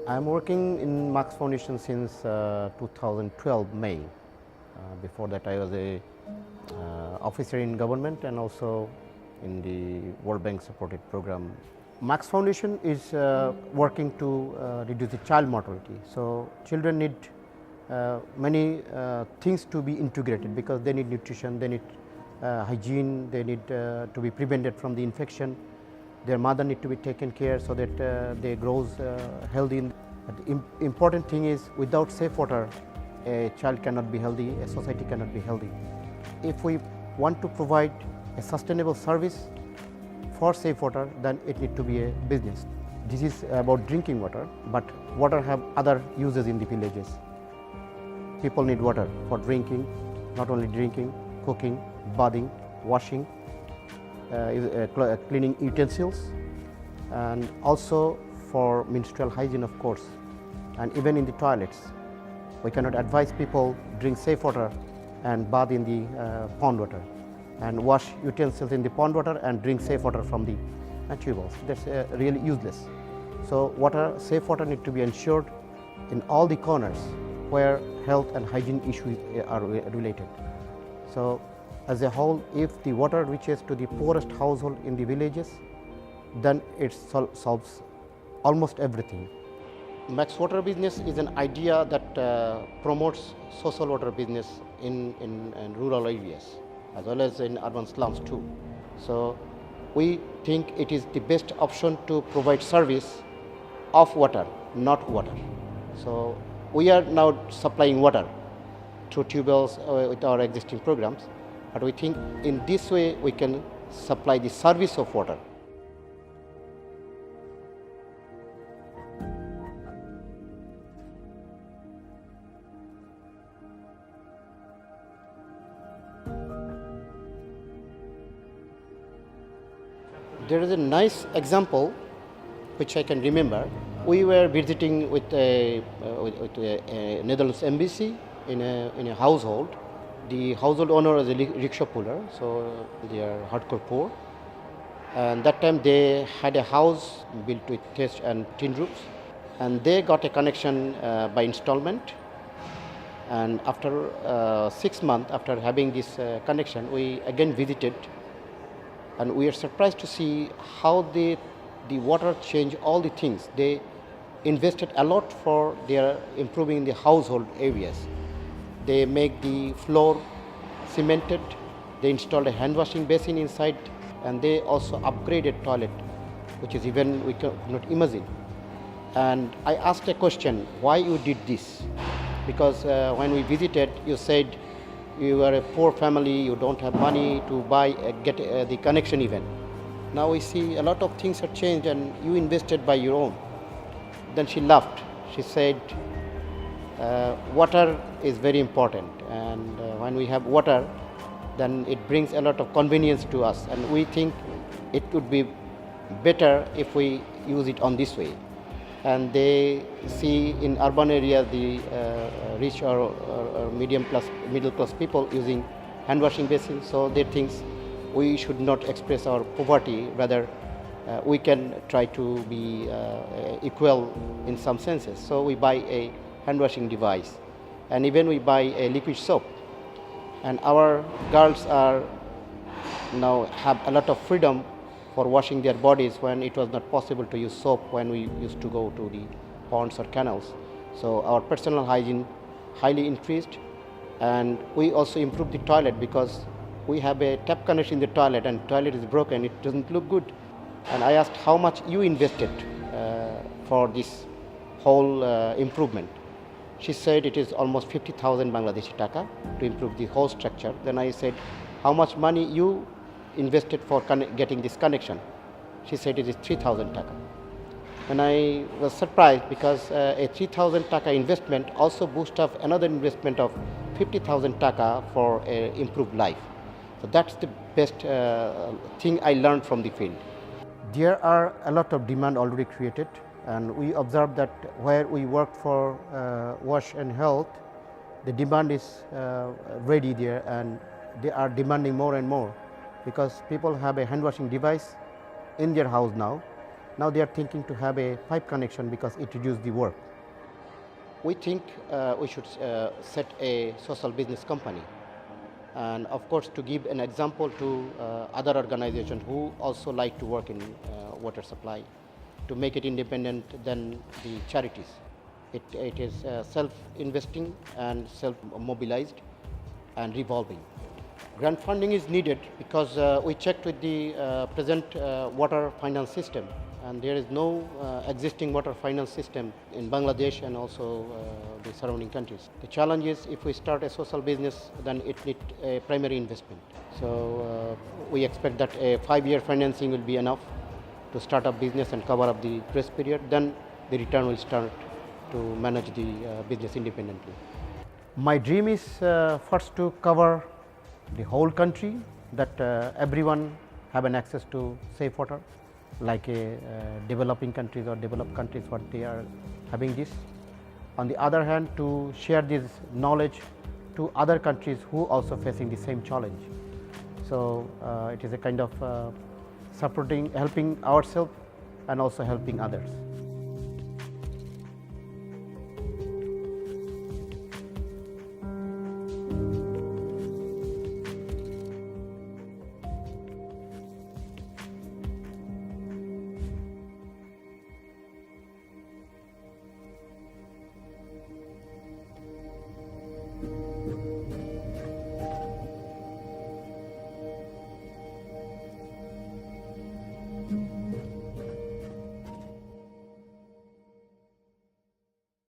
I'm working in Marx Foundation since 2012 May. Before that, I was a officer in government and also in the World Bank supported program. Marx Foundation is working to reduce the child mortality. So children need many things to be integrated because they need nutrition, they need hygiene, they need to be prevented from the infection. Their mother need to be taken care so that they grows healthy. But the important thing is without safe water, a child cannot be healthy, a society cannot be healthy. If we want to provide a sustainable service for safe water, then it need to be a business. This is about drinking water, but water have other uses in the villages. People need water for drinking, not only drinking, cooking, bathing, washing, cleaning utensils, and also for menstrual hygiene, of course, and even in the toilets. We cannot advise people drink safe water and bath in the pond water and wash utensils in the pond water and drink safe water from the tube wells. That's really useless. So safe water need to be ensured in all the corners where health and hygiene issues are related. So as a whole, if the water reaches to the poorest household in the villages, then it solves almost everything. Max Water business is an idea that promotes social water business in rural areas as well as in urban slums too. So we think it is the best option to provide service of water, not water. So we are now supplying water through tube wells with our existing programs, but we think in this way we can supply the service of water. There is a nice example which I can remember. We were visiting with a Netherlands embassy in a household. The household owner is a rickshaw puller, so they are hardcore poor. And that time they had a house built with thatch and tin roofs, and they got a connection by installment. And after 6 months after having this connection, we again visited, and we are surprised to see how the water changed all the things. They invested a lot for their improving the household areas. They make the floor cemented, they installed a hand washing basin inside, and they also upgraded toilet, which is even we could not imagine. And I asked a question, why you did this? Because when we visited, you said you are a poor family, you don't have money to buy, get the connection even. Now we see a lot of things have changed and you invested by your own. Then she laughed. She said, water is very important, and when we have water, then it brings a lot of convenience to us, and we think it would be better if we use it on this way. And they see in urban areas the rich or middle class people using hand washing basins, so they think we should not express our poverty, rather we can try to be equal in some senses. So we buy a hand washing device, and even we buy a liquid soap, and our girls are now have a lot of freedom for washing their bodies when it was not possible to use soap when we used to go to the ponds or canals. So our personal hygiene highly increased, and we also improved the toilet because we have a tap connection in the toilet, and toilet is broken, it doesn't look good. And I asked how much you invested for this whole improvement. She said it is almost 50,000 Bangladeshi taka to improve the whole structure. Then I said, how much money you invested for getting this connection? She said it is 3,000 taka. And I was surprised because a 3,000 taka investment also boosts up another investment of 50,000 taka for improved life. So that's the best thing I learned from the field. There are a lot of demand already created, and we observed that where we work for wash and health, the demand is ready there, and they are demanding more and more because people have a hand washing device in their house now, Now they are thinking to have a pipe connection because it reduces the work. We think we should set a social business company, and of course to give an example to other organizations who also like to work in water supply, to make it independent than the charities. It is self-investing and self-mobilized and revolving. Grant funding is needed because we checked with the present water finance system, and there is no existing water finance system in Bangladesh and also the surrounding countries. The challenge is if we start a social business, then it needs a primary investment. So we expect that a 5-year financing will be enough to start up business and cover up the grace period. Then the return will start to manage the business independently. My dream is first to cover the whole country, that everyone have an access to safe water, like developing countries or developed countries what they are having this. On the other hand, to share this knowledge to other countries who also facing the same challenge. So it is a kind of supporting, helping ourselves and also helping others.